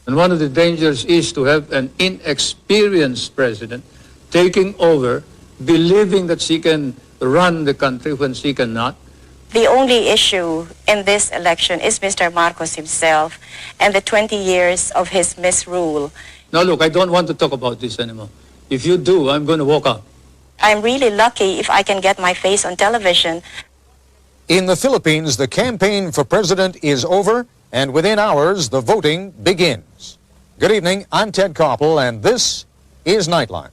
And one of the dangers is to have an inexperienced president taking over, believing that she can run the country when she cannot. The only issue in this election is Mr. Marcos himself and the 20 years of his misrule. Now look, I don't want to talk about this anymore. If you do, I'm going to walk out. I'm really lucky if I can get my face on television. In the Philippines, the campaign for president is over, and within hours, the voting begins. Good evening, I'm Ted Koppel, and this is Nightline.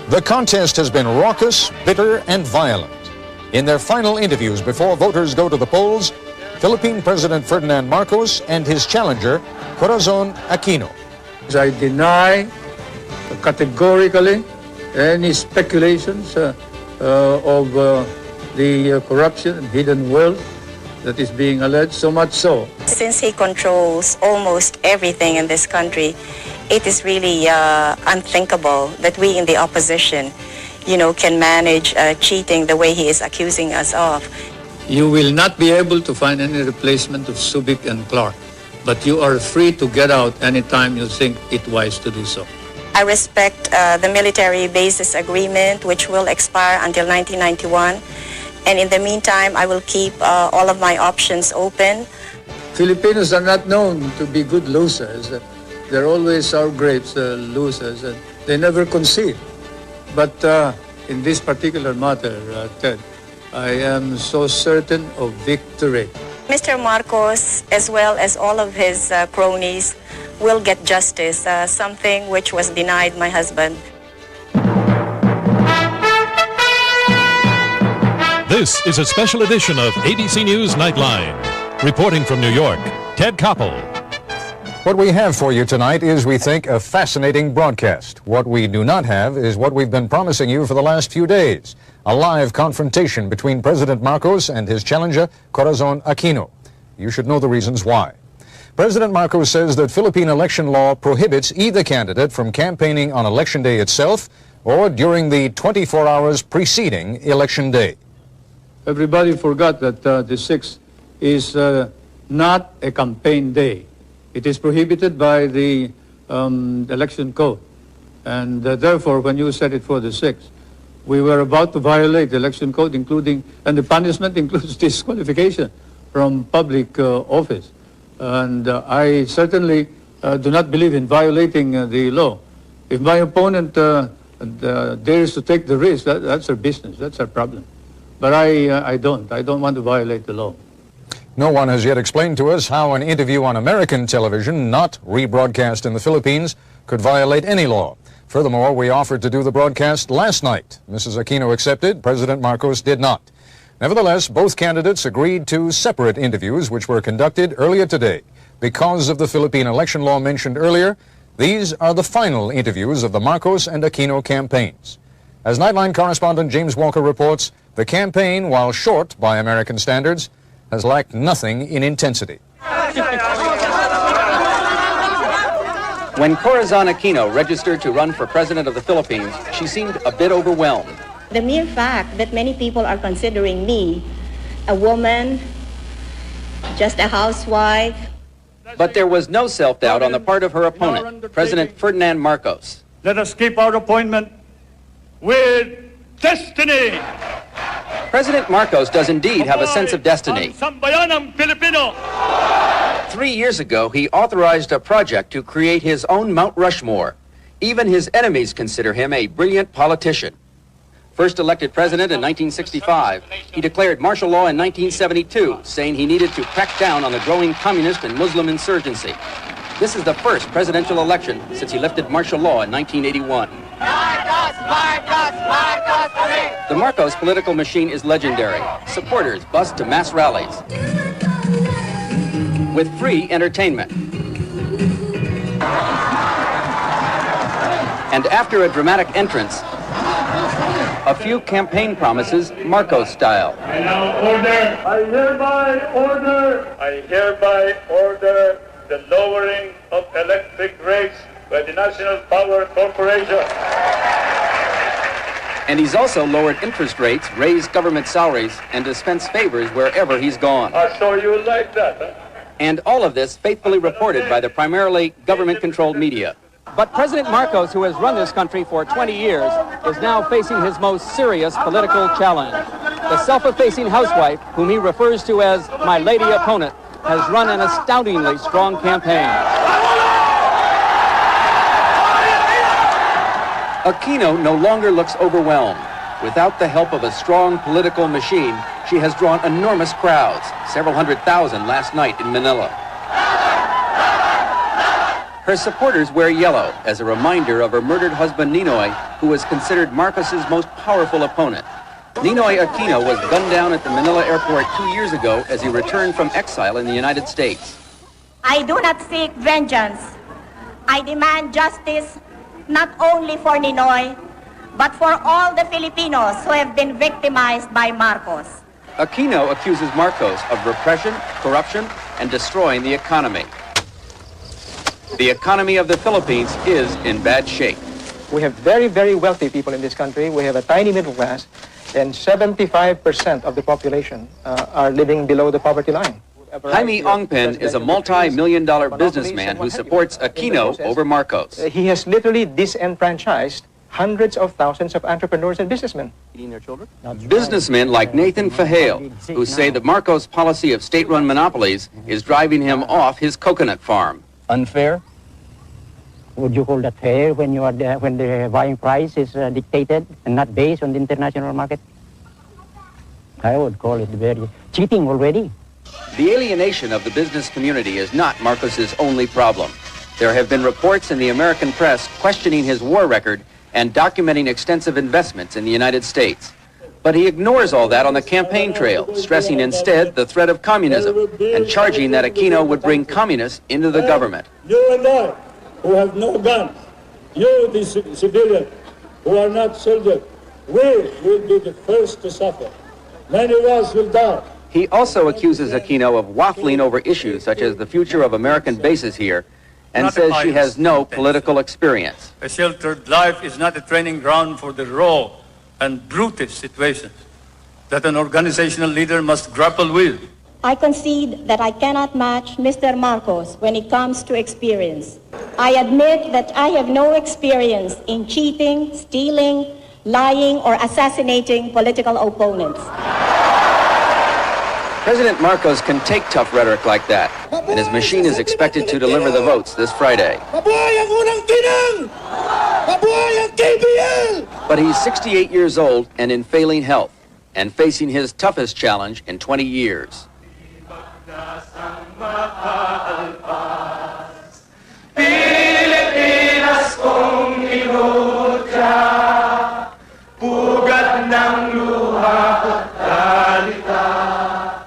The contest has been raucous, bitter, and violent. In their final interviews before voters go to the polls, Philippine President Ferdinand Marcos and his challenger, Corazon Aquino. I deny categorically any speculations of the corruption and hidden wealth that is being alleged, so much so. Since he controls almost everything in this country, it is really unthinkable that we in the opposition, can manage cheating the way he is accusing us of. You will not be able to find any replacement of Subic and Clark, but you are free to get out anytime you think it wise to do so. I respect the military bases agreement, which will expire until 1991. And in the meantime, I will keep all of my options open. Filipinos are not known to be good losers. They're always sour grapes losers, and they never concede. But in this particular matter, Ted, I am so certain of victory. Mr. Marcos, as well as all of his cronies, will get justice, something which was denied my husband. This is a special edition of ABC News Nightline. Reporting from New York, Ted Koppel. What we have for you tonight is, we think, a fascinating broadcast. What we do not have is what we've been promising you for the last few days, a live confrontation between President Marcos and his challenger, Corazon Aquino. You should know the reasons why. President Marcos says that Philippine election law prohibits either candidate from campaigning on Election Day itself or during the 24 hours preceding Election Day. Everybody forgot that the 6th is not a campaign day. It is prohibited by the election code. And therefore, when you set it for the 6th, we were about to violate the election code, and the punishment includes disqualification from public office. And I certainly do not believe in violating the law. If my opponent dares to take the risk, that's her business, that's her problem. But I don't want to violate the law. No one has yet explained to us how an interview on American television, not rebroadcast in the Philippines, could violate any law. Furthermore, we offered to do the broadcast last night. Mrs. Aquino accepted, President Marcos did not. Nevertheless, both candidates agreed to separate interviews which were conducted earlier today. Because of the Philippine election law mentioned earlier, these are the final interviews of the Marcos and Aquino campaigns. As Nightline correspondent James Walker reports, the campaign, while short by American standards, has lacked nothing in intensity. When Corazon Aquino registered to run for president of the Philippines, she seemed a bit overwhelmed. The mere fact that many people are considering me a woman, just a housewife. But there was no self-doubt on the part of her opponent, President Ferdinand Marcos. Let us keep our appointment with destiny. President Marcos does indeed have a sense of destiny. 3 years ago, he authorized a project to create his own Mount Rushmore. Even his enemies consider him a brilliant politician. First elected president in 1965, he declared martial law in 1972, saying he needed to crack down on the growing communist and Muslim insurgency. This is the first presidential election since he lifted martial law in 1981. The Marcos political machine is legendary. Supporters bus to mass rallies with free entertainment. And after a dramatic entrance, a few campaign promises Marcos style. I now order, I hereby order the lowering of electric rates by the National Power Corporation. And he's also lowered interest rates, raised government salaries, and dispensed favors wherever he's gone. So you like that, huh? And all of this faithfully reported by the primarily government-controlled media. But President Marcos, who has run this country for 20 years, is now facing his most serious political challenge. The self-effacing housewife, whom he refers to as my lady opponent, has run an astoundingly strong campaign. Aquino no longer looks overwhelmed. Without the help of a strong political machine, she has drawn enormous crowds, several 100,000 last night in Manila. Her supporters wear yellow as a reminder of her murdered husband Ninoy, who was considered Marcos's most powerful opponent. Ninoy Aquino was gunned down at the Manila airport 2 years ago as he returned from exile in the United States. I do not seek vengeance. I demand justice not only for Ninoy, but for all the Filipinos who have been victimized by Marcos. Aquino accuses Marcos of repression, corruption, and destroying the economy. The economy of the Philippines is in bad shape. We have very, very wealthy people in this country. We have a tiny middle class, and 75% of the population are living below the poverty line. Jaime Ongpen is a multi-million-dollar businessman who supports Aquino over Marcos. He has literally disenfranchised hundreds of thousands of entrepreneurs and businessmen. Businessmen like Nathan Fahale, who say that Marcos' policy of state-run monopolies is driving him off his coconut farm. Unfair? Would you call that fair when you are when the buying price is dictated and not based on the international market? I would call it very cheating already. The alienation of the business community is not Marcos's only problem. There have been reports in the American press questioning his war record and documenting extensive investments in the United States. But he ignores all that on the campaign trail, stressing instead the threat of communism and charging that Aquino would bring communists into the government. You and I, who have no guns, you, the civilians, who are not soldiers, we will be the first to suffer. Many of us will die. He also accuses Aquino of waffling over issues such as the future of American bases here and says she has no political experience. A sheltered life is not a training ground for the raw and brutish situations that an organizational leader must grapple with. I concede that I cannot match Mr. Marcos when it comes to experience. I admit that I have no experience in cheating, stealing, lying, or assassinating political opponents. President Marcos can take tough rhetoric like that, and his machine is expected to deliver the votes this Friday. But he's 68 years old and in failing health, and facing his toughest challenge in 20 years.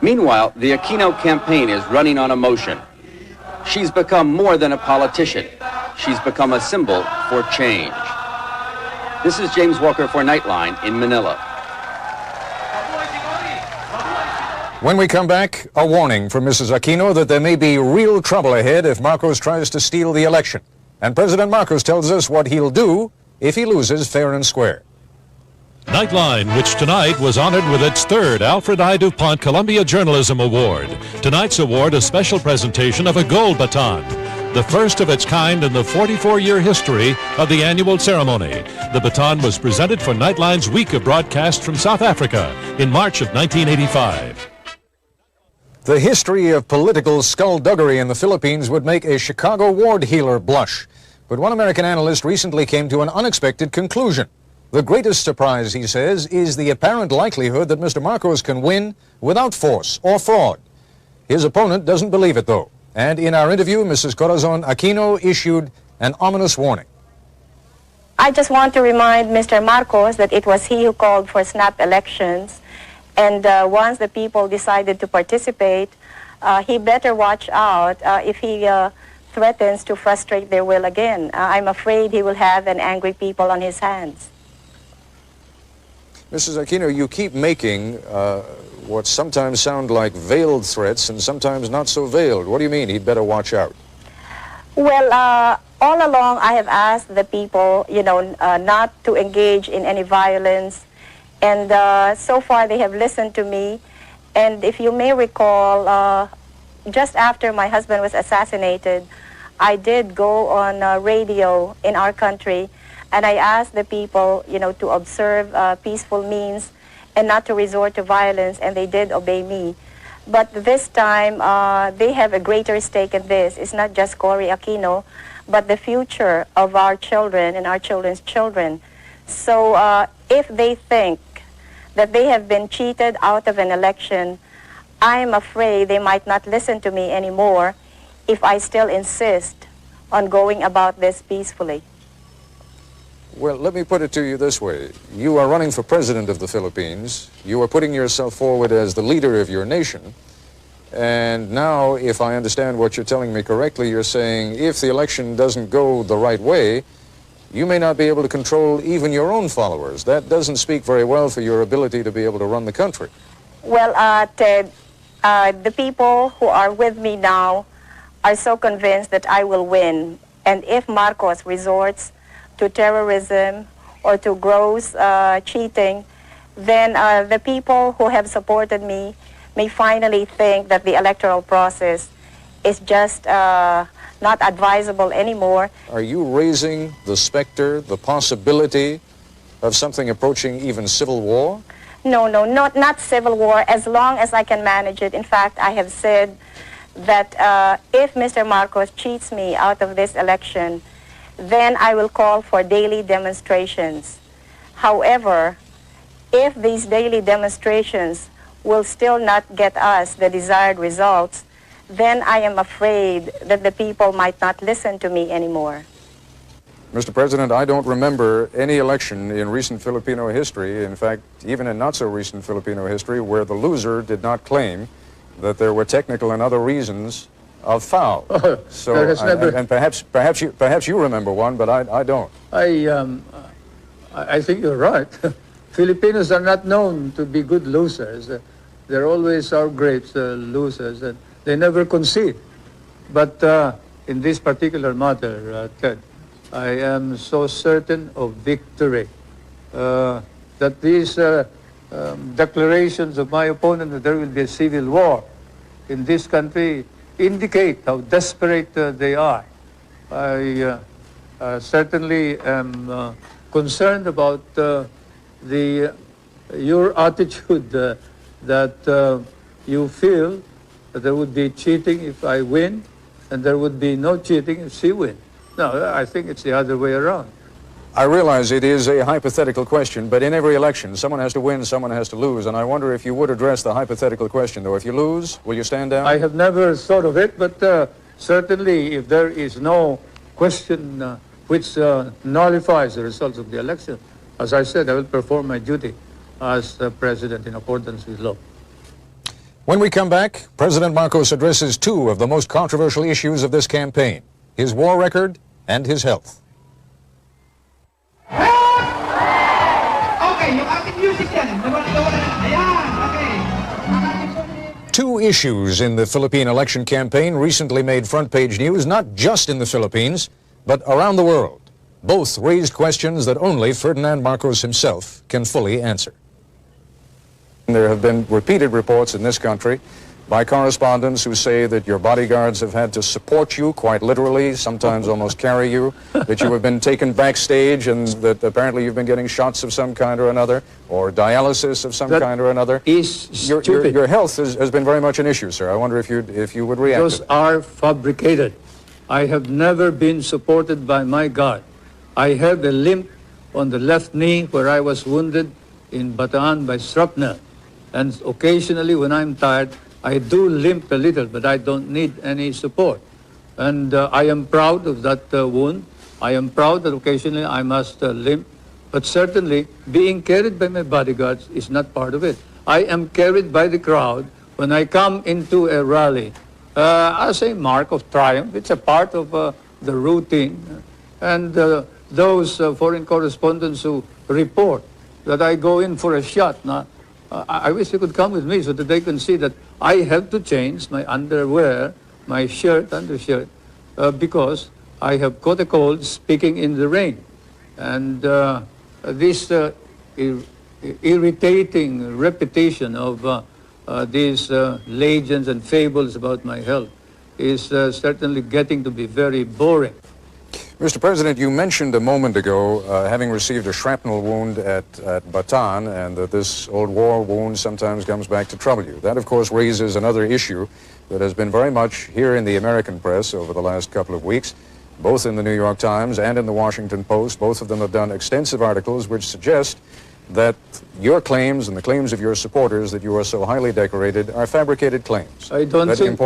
Meanwhile, the Aquino campaign is running on emotion. She's become more than a politician. She's become a symbol for change. This is James Walker for Nightline in Manila. When we come back, a warning from Mrs. Aquino that there may be real trouble ahead if Marcos tries to steal the election. And President Marcos tells us what he'll do if he loses fair and square. Nightline, which tonight was honored with its third Alfred I. DuPont Columbia Journalism Award. Tonight's award, a special presentation of a gold baton, the first of its kind in the 44-year history of the annual ceremony. The baton was presented for Nightline's week of broadcast from South Africa in March of 1985. The history of political skullduggery in the Philippines would make a Chicago ward healer blush. But one American analyst recently came to an unexpected conclusion. The greatest surprise, he says, is the apparent likelihood that Mr. Marcos can win without force or fraud. His opponent doesn't believe it, though. And in our interview, Mrs. Corazon Aquino issued an ominous warning. I just want to remind Mr. Marcos that it was he who called for snap elections. And once the people decided to participate, he better watch out if he threatens to frustrate their will again. I'm afraid he will have an angry people on his hands. Mrs. Aquino, you keep making what sometimes sound like veiled threats and sometimes not so veiled. What do you mean he'd better watch out? Well, all along I have asked the people, not to engage in any violence. And so far they have listened to me. And if you may recall, just after my husband was assassinated, I did go on radio in our country, and I asked the people, to observe peaceful means and not to resort to violence, and they did obey me. But this time, they have a greater stake in this. It's not just Cory Aquino, but the future of our children and our children's children. So if they think that they have been cheated out of an election, I'm afraid they might not listen to me anymore if I still insist on going about this peacefully. Well, let me put it to you this way. You are running for president of the Philippines. You are putting yourself forward as the leader of your nation. And now, if I understand what you're telling me correctly, you're saying if the election doesn't go the right way, you may not be able to control even your own followers. That doesn't speak very well for your ability to be able to run the country. Well, Ted, the people who are with me now are so convinced that I will win. And if Marcos resorts to terrorism or to gross cheating, then the people who have supported me may finally think that the electoral process is just not advisable anymore. Are you raising the specter, the possibility of something approaching even civil war? No, not civil war, as long as I can manage it. In fact, I have said that if Mr. Marcos cheats me out of this election, then I will call for daily demonstrations. However, if these daily demonstrations will still not get us the desired results, then I am afraid that the people might not listen to me anymore. Mr. President, I don't remember any election in recent Filipino history, in fact, even in not-so-recent Filipino history, where the loser did not claim that there were technical and other reasons of foul. So, and perhaps you remember one, but I don't. I think you're right. Filipinos are not known to be good losers. They're always our great losers, and they never concede. But in this particular matter, Ted, I am so certain of victory that these declarations of my opponent that there will be a civil war in this country indicate how desperate they are. I certainly am concerned about your attitude that you feel that there would be cheating if I win, and there would be no cheating if she wins. No, I think it's the other way around. I realize it is a hypothetical question, but in every election, someone has to win, someone has to lose, and I wonder if you would address the hypothetical question, though. If you lose, will you stand down? I have never thought of it, but certainly if there is no question which nullifies the results of the election, as I said, I will perform my duty as president in accordance with law. When we come back, President Marcos addresses two of the most controversial issues of this campaign, his war record and his health. Two issues in the Philippine election campaign recently made front-page news, not just in the Philippines, but around the world. Both raised questions that only Ferdinand Marcos himself can fully answer. There have been repeated reports in this country by correspondents who say that your bodyguards have had to support you, quite literally, sometimes almost carry you, that you have been taken backstage, and that apparently you've been getting shots of some kind or another, or dialysis of some kind or another. Your health has been very much an issue, sir. I wonder if you would react Those to that. are fabricated. I have never been supported by my guard. I have a limp on the left knee where I was wounded in Bataan by shrapnel. And occasionally when I'm tired, I do limp a little, but I don't need any support. And I am proud of that wound. I am proud that occasionally I must limp. But certainly, being carried by my bodyguards is not part of it. I am carried by the crowd when I come into a rally as a mark of triumph. It's a part of the routine. And those foreign correspondents who report that I go in for a shot, now, I wish they could come with me so that they can see that I have to change my underwear, my shirt, undershirt, because I have caught a cold speaking in the rain. And this irritating repetition of these legends and fables about my health is certainly getting to be very boring. Mr. President, you mentioned a moment ago having received a shrapnel wound at Bataan, and that this old war wound sometimes comes back to trouble you. That, of course, raises another issue that has been very much here in the American press over the last couple of weeks, both in the New York Times and in the Washington Post. Both of them have done extensive articles which suggest that your claims and the claims of your supporters that you are so highly decorated are fabricated claims. I don't think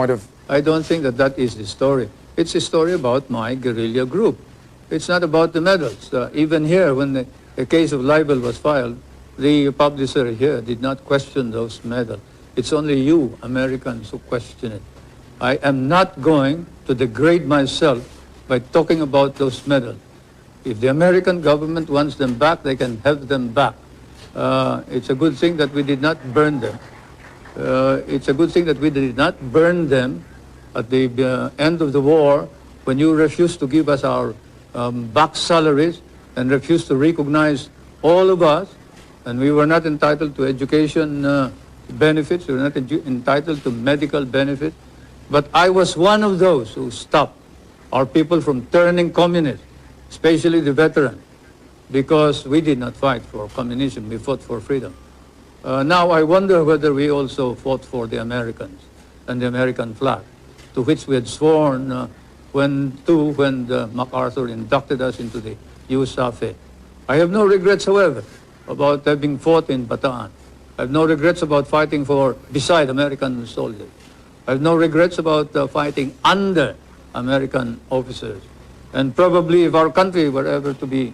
that that is the story. It's a story about my guerrilla group. It's not about the medals. Even here, when the case of libel was filed, the publisher here did not question those medals. It's only you, Americans, who question it. I am not going to degrade myself by talking about those medals. If the American government wants them back, they can have them back. It's a good thing that we did not burn them. It's a good thing that we did not burn them at the end of the war, when you refused to give us our back salaries and refused to recognize all of us, and we were not entitled to education benefits, we were not entitled to medical benefits. But I was one of those who stopped our people from turning communist, especially the veterans, because we did not fight for communism, we fought for freedom. Now I wonder whether we also fought for the Americans and the American flag, to which we had sworn when MacArthur inducted us into the USAFE. I have no regrets, however, about having fought in Bataan. I have no regrets about fighting beside American soldiers. I have no regrets about fighting under American officers. And probably if our country were ever to be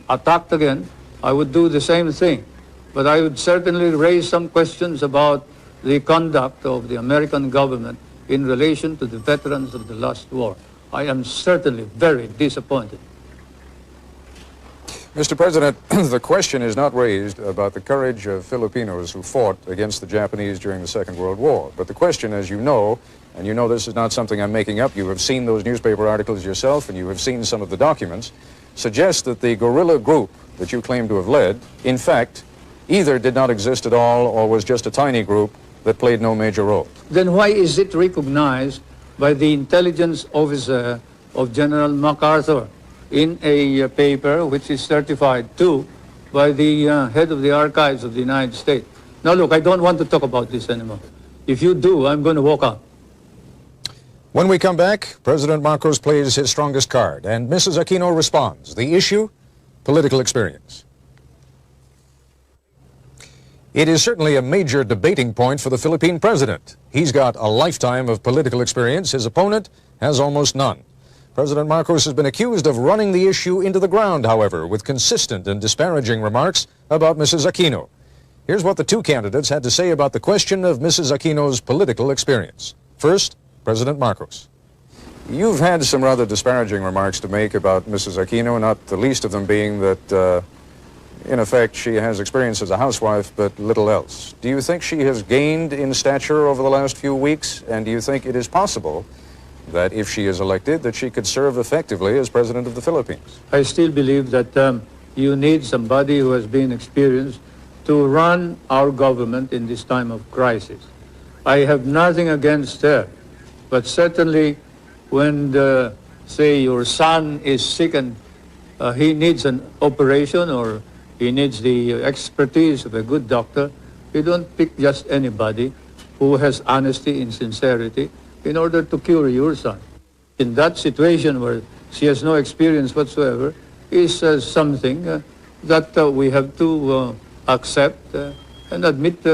attacked again, I would do the same thing. But I would certainly raise some questions about the conduct of the American government in relation to the veterans of the last war. I am certainly very disappointed. Mr. President, the question is not raised about the courage of Filipinos who fought against the Japanese during the Second World War. But the question, as you know, and you know this is not something I'm making up, you have seen those newspaper articles yourself and you have seen some of the documents, suggests that the guerrilla group that you claim to have led, in fact, either did not exist at all or was just a tiny group that played no major role. Then why is it recognized by the intelligence officer of General MacArthur in a paper which is certified too by the head of the archives of the United States? Now look, I don't want to talk about this anymore. If you do, I'm going to walk out. When we come back, President Marcos plays his strongest card, and Mrs. Aquino responds. The issue? Political experience. It is certainly a major debating point for the Philippine president. He's got a lifetime of political experience. His opponent has almost none. President Marcos has been accused of running the issue into the ground, however, with consistent and disparaging remarks about Mrs. Aquino. Here's what the two candidates had to say about the question of Mrs. Aquino's political experience. First, President Marcos. You've had some rather disparaging remarks to make about Mrs. Aquino, not the least of them being that in effect, she has experience as a housewife, but little else. Do you think she has gained in stature over the last few weeks? And do you think it is possible that if she is elected, that she could serve effectively as President of the Philippines? I still believe that you need somebody who has been experienced to run our government in this time of crisis. I have nothing against her, but certainly when, say, your son is sick and he needs an operation or he needs the expertise of a good doctor, you don't pick just anybody who has honesty and sincerity in order to cure your son. In that situation where she has no experience whatsoever is something that we have to accept and admit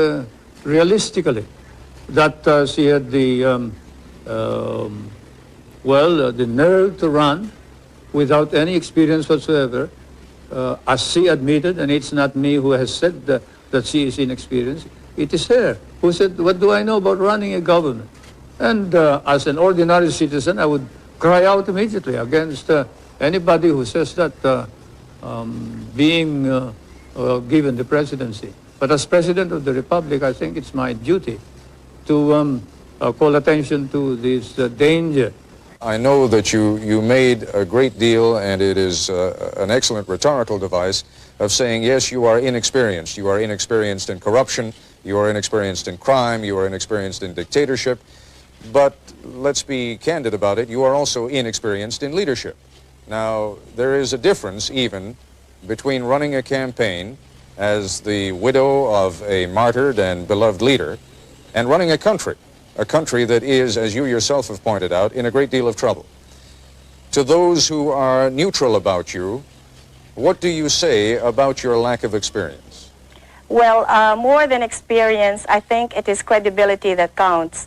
realistically that she had the nerve to run without any experience whatsoever. As she admitted, and it's not me who has said that she is inexperienced, it is her who said, what do I know about running a government? And as an ordinary citizen, I would cry out immediately against anybody who says that being given the presidency. But as President of the Republic, I think it's my duty to call attention to this danger. I know that you made a great deal, and it is an excellent rhetorical device, of saying, yes, you are inexperienced. You are inexperienced in corruption. You are inexperienced in crime. You are inexperienced in dictatorship. But let's be candid about it. You are also inexperienced in leadership. Now, there is a difference even between running a campaign as the widow of a martyred and beloved leader and running a country that is, as you yourself have pointed out, in a great deal of trouble. To those who are neutral about you, what do you say about your lack of experience? Well, more than experience, I think it is credibility that counts.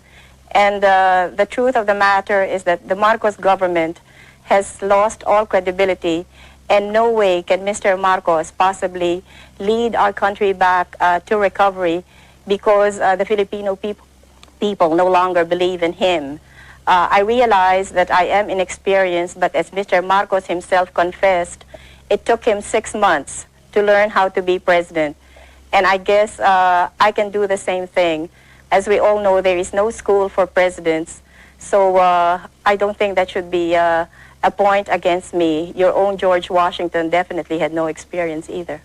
And the truth of the matter is that the Marcos government has lost all credibility, and no way can Mr. Marcos possibly lead our country back to recovery because the Filipino people no longer believe in him. I realize that I am inexperienced, but as Mr. Marcos himself confessed, it took him 6 months to learn how to be president. And I guess I can do the same thing. As we all know, there is no school for presidents, so I don't think that should be a point against me. Your own George Washington definitely had no experience either.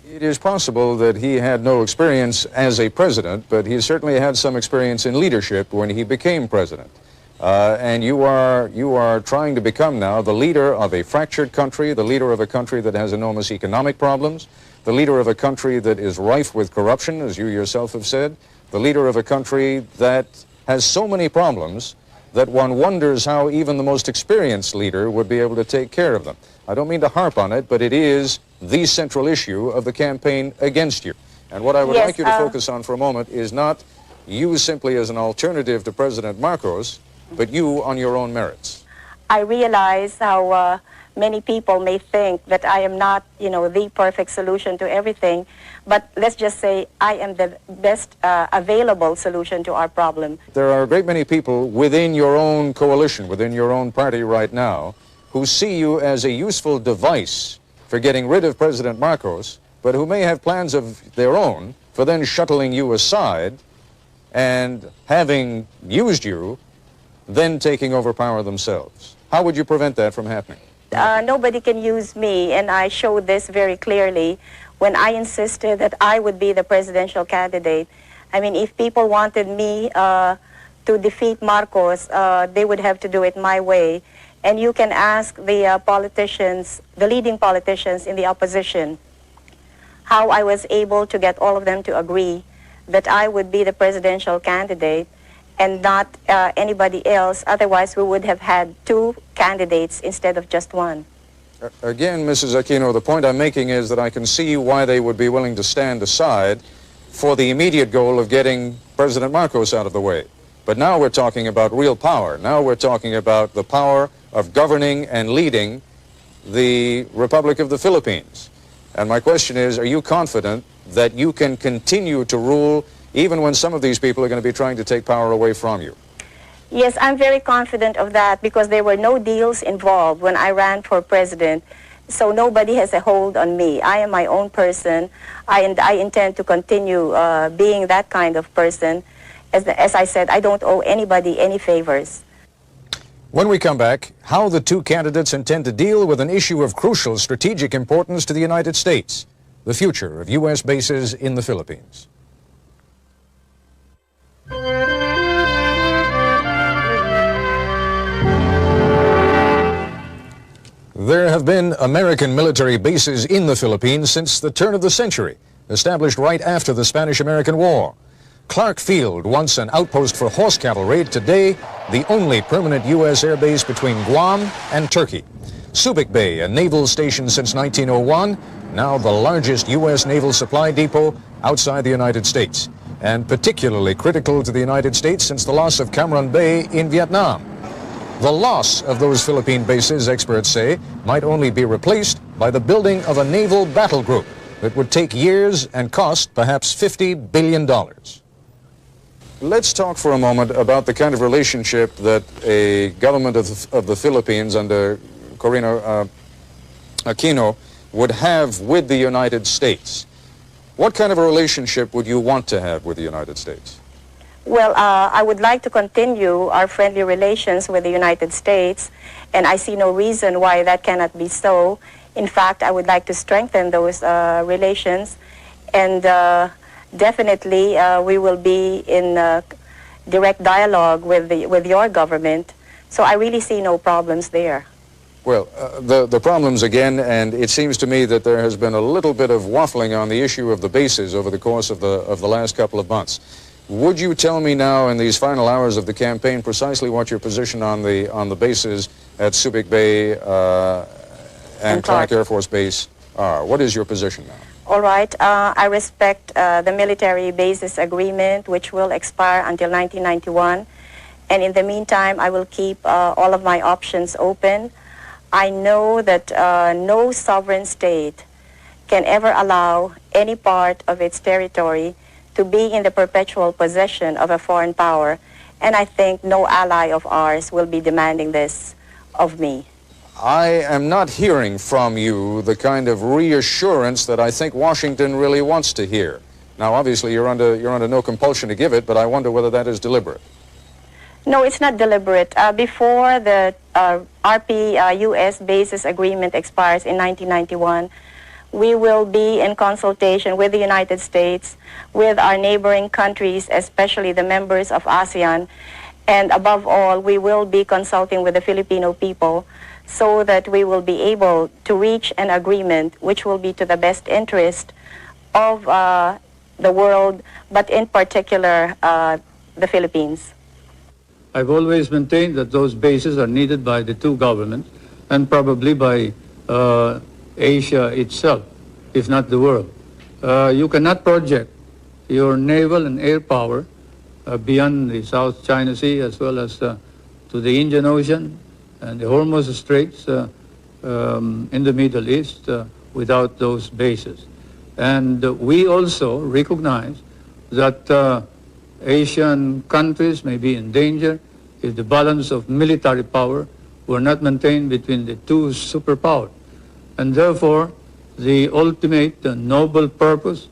It is possible that he had no experience as a president, but he certainly had some experience in leadership when he became president. And you are trying to become now the leader of a fractured country, the leader of a country that has enormous economic problems, the leader of a country that is rife with corruption, as you yourself have said, the leader of a country that has so many problems that one wonders how even the most experienced leader would be able to take care of them. I don't mean to harp on it, but it is the central issue of the campaign against you. And what I would like you to focus on for a moment is not you simply as an alternative to President Marcos, but you on your own merits. I realize how many people may think that I am not, the perfect solution to everything, but let's just say I am the best available solution to our problem. There are a great many people within your own coalition, within your own party right now, who see you as a useful device for getting rid of President Marcos, but who may have plans of their own for then shuttling you aside and having used you, then taking over power themselves. How would you prevent that from happening? Nobody can use me, and I showed this very clearly when I insisted that I would be the presidential candidate. I mean, if people wanted me to defeat Marcos, they would have to do it my way. And you can ask the politicians, the leading politicians in the opposition, how I was able to get all of them to agree that I would be the presidential candidate and not anybody else. Otherwise, we would have had 2 candidates instead of just 1. Again, Mrs. Aquino, the point I'm making is that I can see why they would be willing to stand aside for the immediate goal of getting President Marcos out of the way. But now we're talking about real power. Now we're talking about the power of governing and leading the Republic of the Philippines. And my question is, are you confident that you can continue to rule even when some of these people are going to be trying to take power away from you? Yes, I'm very confident of that because there were no deals involved when I ran for president. So nobody has a hold on me. I am my own person. I intend to continue being that kind of person. As I said, I don't owe anybody any favors. When we come back, how the 2 candidates intend to deal with an issue of crucial strategic importance to the United States, the future of U.S. bases in the Philippines. There have been American military bases in the Philippines since the turn of the century, established right after the Spanish-American War. Clark Field, once an outpost for horse cavalry, today the only permanent U.S. air base between Guam and Turkey. Subic Bay, a naval station since 1901, now the largest U.S. naval supply depot outside the United States, and particularly critical to the United States since the loss of Cam Bay in Vietnam. The loss of those Philippine bases, experts say, might only be replaced by the building of a naval battle group that would take years and cost perhaps $50 billion. Let's talk for a moment about the kind of relationship that a government of the Philippines under Cory Aquino would have with the United States. What kind of a relationship would you want to have with the United States? Well, I would like to continue our friendly relations with the United States, and I see no reason why that cannot be so. In fact, I would like to strengthen those relations, and definitely we will be in direct dialogue with your government. So I really see no problems there. Well, the problems again, and it seems to me that there has been a little bit of waffling on the issue of the bases over the course of the last couple of months. Would you tell me now in these final hours of the campaign precisely what your position on the bases at Subic Bay and Clark Air Force Base are? What is your position now? All right. I respect the military bases agreement, which will expire until 1991. And in the meantime, I will keep all of my options open. I know that no sovereign state can ever allow any part of its territory to be in the perpetual possession of a foreign power, and I think no ally of ours will be demanding this of me. I am not hearing from you the kind of reassurance that I think Washington really wants to hear. Now, obviously, you're under no compulsion to give it, but I wonder whether that is deliberate. No, it's not deliberate. Before the RP-US bases agreement expires in 1991, we will be in consultation with the United States, with our neighboring countries, especially the members of ASEAN, and above all, we will be consulting with the Filipino people so that we will be able to reach an agreement which will be to the best interest of the world, but in particular, the Philippines. I've always maintained that those bases are needed by the two governments and probably by Asia itself, if not the world. You cannot project your naval and air power beyond the South China Sea as well as to the Indian Ocean and the Hormuz Straits in the Middle East without those bases. And we also recognize that Asian countries may be in danger if the balance of military power were not maintained between the two superpowers. And therefore, the ultimate noble purpose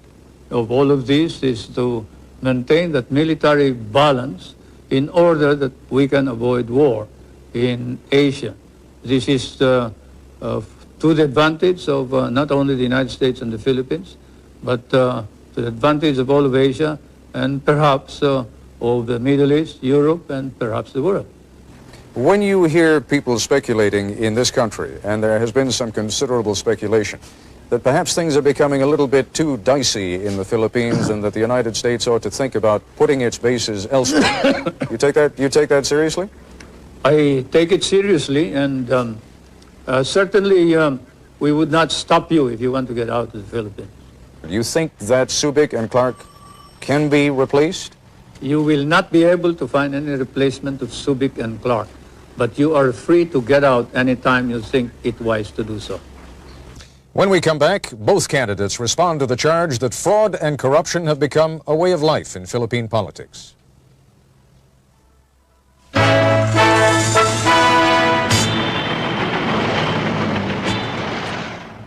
of all of this is to maintain that military balance in order that we can avoid war in Asia. This is to the advantage of not only the United States and the Philippines, but to the advantage of all of Asia and perhaps of the Middle East, Europe, and perhaps the world. When you hear people speculating in this country, and there has been some considerable speculation, that perhaps things are becoming a little bit too dicey in the Philippines and that the United States ought to think about putting its bases elsewhere. You take that seriously? I take it seriously, and certainly we would not stop you if you want to get out of the Philippines. Do you think that Subic and Clark can be replaced? You will not be able to find any replacement of Subic and Clark, but you are free to get out anytime you think it wise to do so. When we come back, both candidates respond to the charge that fraud and corruption have become a way of life in Philippine politics.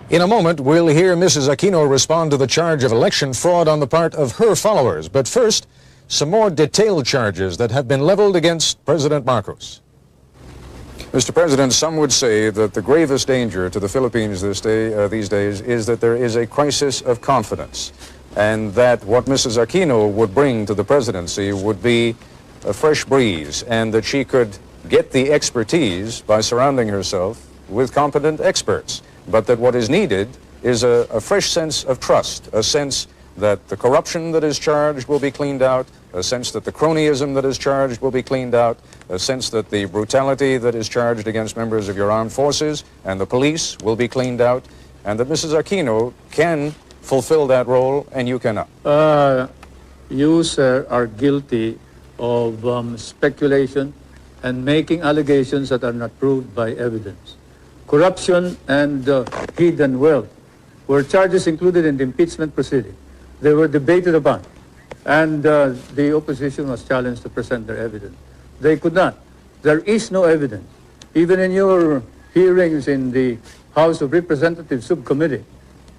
In a moment, we'll hear Mrs. Aquino respond to the charge of election fraud on the part of her followers. But first, some more detailed charges that have been leveled against President Marcos. Mr. President, some would say that the gravest danger to the Philippines these days is that there is a crisis of confidence, and that what Mrs. Aquino would bring to the presidency would be a fresh breeze, and that she could get the expertise by surrounding herself with competent experts, but that what is needed is a fresh sense of trust, a sense that the corruption that is charged will be cleaned out, a sense that the cronyism that is charged will be cleaned out, a sense that the brutality that is charged against members of your armed forces and the police will be cleaned out, and that Mrs. Aquino can fulfill that role and you cannot. You, sir, are guilty of speculation and making allegations that are not proved by evidence. Corruption and hidden wealth were charges included in the impeachment proceeding. They were debated upon, and the opposition was challenged to present their evidence. They could not. There is no evidence. Even in your hearings in the House of Representatives subcommittee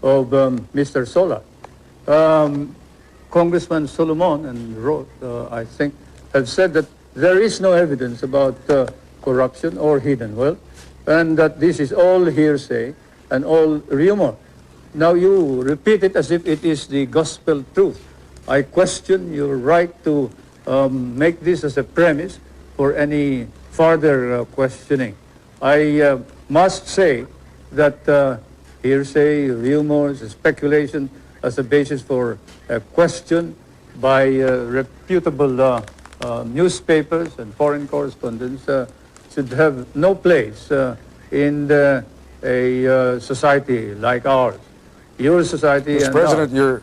of Mr. Sola, Congressman Solomon and Roth, I think, have said that there is no evidence about corruption or hidden wealth, and that this is all hearsay and all rumor. Now you repeat it as if it is the gospel truth. I question your right to make this as a premise for any further questioning. I must say that hearsay, rumors, speculation as a basis for a question by reputable newspapers and foreign correspondents should have no place in a society like ours. Your society Mr. and President, ours.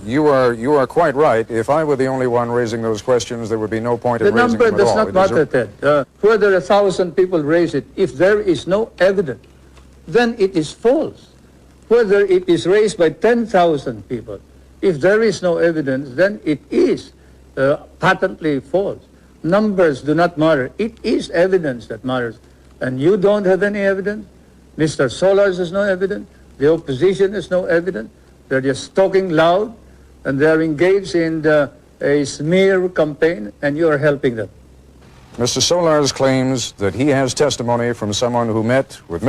you are quite right. If I were the only one raising those questions, there would be no point in The raising number them at all. does not matter, Ted. Whether 1,000 people raise it, if there is no evidence, then it is false. Whether it is raised by 10,000 people, if there is no evidence, then it is patently false. Numbers do not matter. It is evidence that matters. And you don't have any evidence. Mr. Solars has no evidence. The opposition has no evidence. They're just talking loud, and they're engaged in a smear campaign, and you are helping them. Mr. Solars claims that he has testimony from someone who met with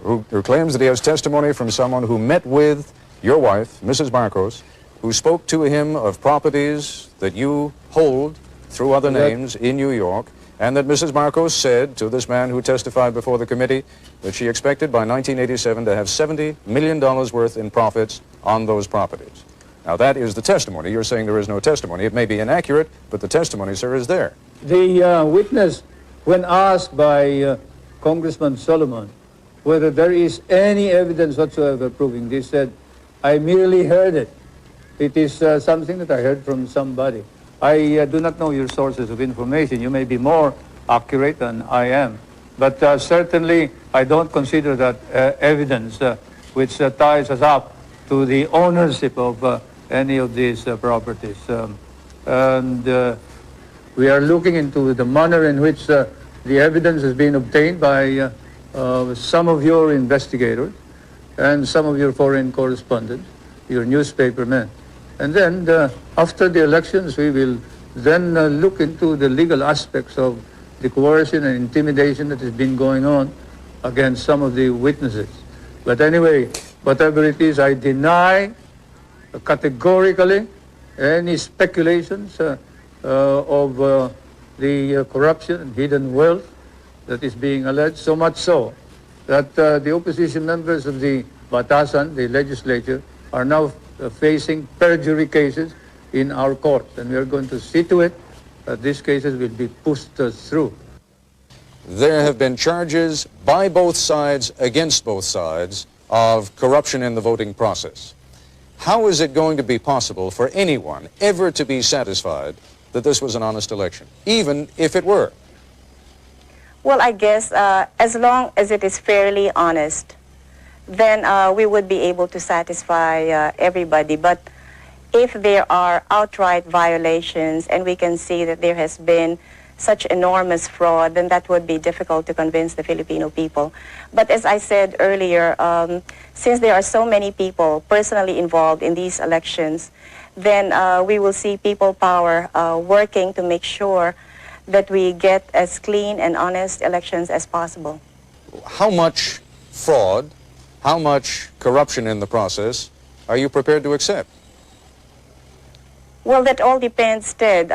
who claims that he has testimony from someone who met with your wife, Mrs. Marcos, who spoke to him of properties that you hold through other names in New York, and that Mrs. Marcos said to this man who testified before the committee that she expected by 1987 to have $70 million worth in profits on those properties. Now, that is the testimony. You're saying there is no testimony. It may be inaccurate, but the testimony, sir, is there. The witness, when asked by Congressman Solomon whether there is any evidence whatsoever proving this, said, I merely heard it. It is something that I heard from somebody. I do not know your sources of information. You may be more accurate than I am. But certainly, I don't consider that evidence which ties us up to the ownership of any of these properties. We are looking into the manner in which the evidence has been obtained by some of your investigators and some of your foreign correspondents, your newspapermen. And then after the elections, we will then look into the legal aspects of the coercion and intimidation that has been going on against some of the witnesses. But anyway, whatever it is, I deny categorically any speculations of the corruption and hidden wealth that is being alleged, so much so that the opposition members of the Batasan, the legislature, are now facing perjury cases in our courts, and we are going to see to it that these cases will be pushed through. There have been charges by both sides, against both sides, of corruption in the voting process. How is it going to be possible for anyone ever to be satisfied that this was an honest election, even if it were? Well, I guess as long as it is fairly honest, then we would be able to satisfy everybody. But if there are outright violations and we can see that there has been such enormous fraud, then that would be difficult to convince the Filipino people. But as I said earlier, since there are so many people personally involved in these elections, then we will see people power working to make sure that we get as clean and honest elections as possible. How much fraud, how much corruption in the process are you prepared to accept? Well, that all depends, Ted.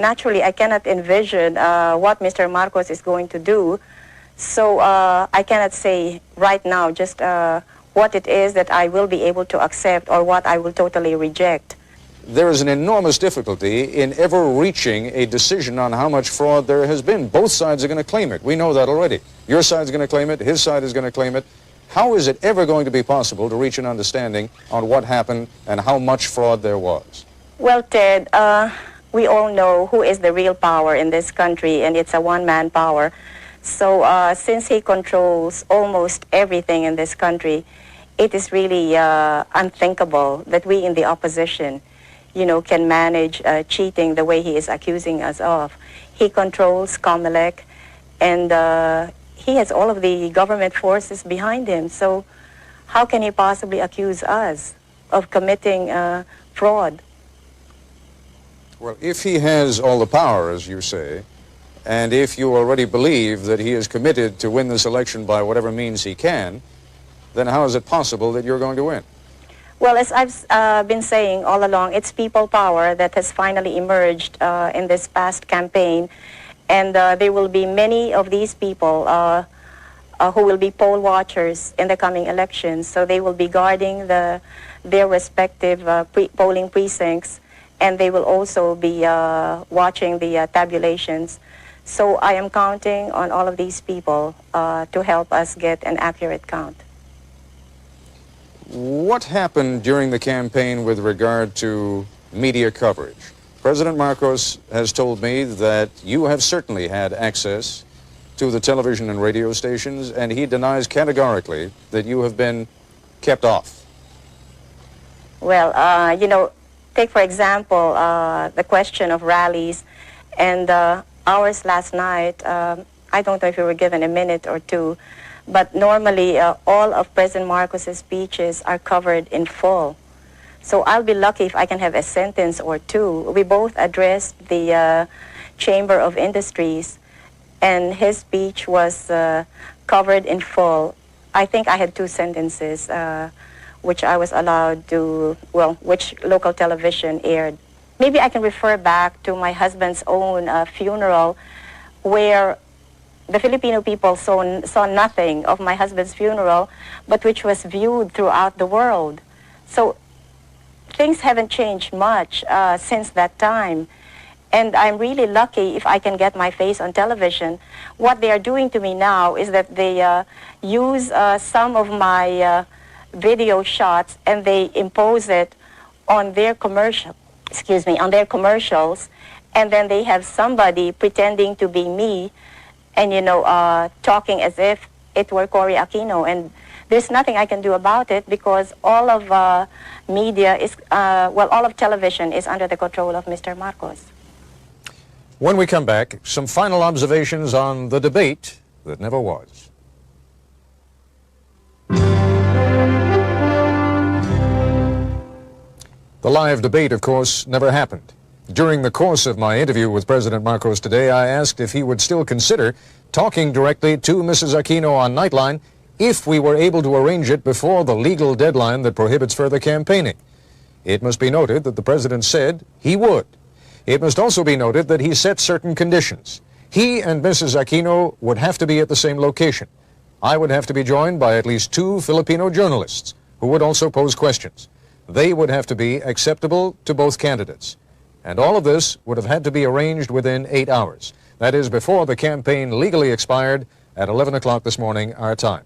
Naturally, I cannot envision what Mr. Marcos is going to do. So I cannot say right now just what it is that I will be able to accept or what I will totally reject. There is an enormous difficulty in ever reaching a decision on how much fraud there has been. Both sides are going to claim it. We know that already. Your side is going to claim it. His side is going to claim it. How is it ever going to be possible to reach an understanding on what happened and how much fraud there was? Well, Ted, we all know who is the real power in this country, and it's a one-man power. So since he controls almost everything in this country, it is really unthinkable that we in the opposition, can manage cheating the way he is accusing us of. He controls COMELEC, and he has all of the government forces behind him. So how can he possibly accuse us of committing fraud? Well, if he has all the power, as you say, and if you already believe that he is committed to win this election by whatever means he can, then how is it possible that you're going to win? Well, as I've been saying all along, it's people power that has finally emerged in this past campaign. And there will be many of these people who will be poll watchers in the coming elections. So they will be guarding their respective polling precincts, and they will also be watching the tabulations. So I am counting on all of these people to help us get an accurate count. What happened during the campaign with regard to media coverage? President Marcos has told me that you have certainly had access to the television and radio stations, and he denies categorically that you have been kept off. Well, you know, take for example the question of rallies, and ours last night, I don't know if you were given a minute or two, but normally all of President Marcos's speeches are covered in full. So I'll be lucky if I can have a sentence or two. We both addressed the Chamber of Industries, and his speech was covered in full. I think I had 2 sentences, which I was allowed to, well, which local television aired. Maybe I can refer back to my husband's own funeral, where the Filipino people saw nothing of my husband's funeral, but which was viewed throughout the world. So things haven't changed much since that time. And I'm really lucky if I can get my face on television. What they are doing to me now is that they use some of my video shots and they impose it on their on their commercials, and then they have somebody pretending to be me and, you know, talking as if it were Cory Aquino. And there's nothing I can do about it because all of media is, well, all of television is under the control of Mr. Marcos. When we come back, some final observations on the debate that never was. The live debate, of course, never happened. During the course of my interview with President Marcos today, I asked if he would still consider talking directly to Mrs. Aquino on Nightline if we were able to arrange it before the legal deadline that prohibits further campaigning. It must be noted that the President said he would. It must also be noted that he set certain conditions. He and Mrs. Aquino would have to be at the same location. I would have to be joined by at least 2 Filipino journalists who would also pose questions. They would have to be acceptable to both candidates. And all of this would have had to be arranged within 8 hours. That is, before the campaign legally expired at 11 o'clock this morning, our time.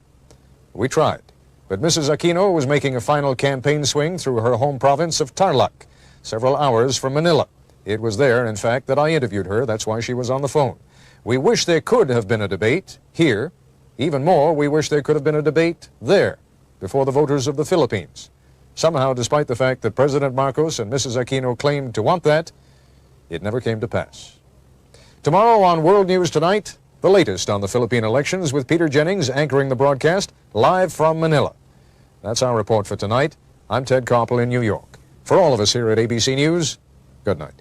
We tried. But Mrs. Aquino was making a final campaign swing through her home province of Tarlac, several hours from Manila. It was there, in fact, that I interviewed her. That's why she was on the phone. We wish there could have been a debate here. Even more, we wish there could have been a debate there, before the voters of the Philippines. Somehow, despite the fact that President Marcos and Mrs. Aquino claimed to want that, it never came to pass. Tomorrow on World News Tonight, the latest on the Philippine elections with Peter Jennings anchoring the broadcast live from Manila. That's our report for tonight. I'm Ted Koppel in New York. For all of us here at ABC News, good night.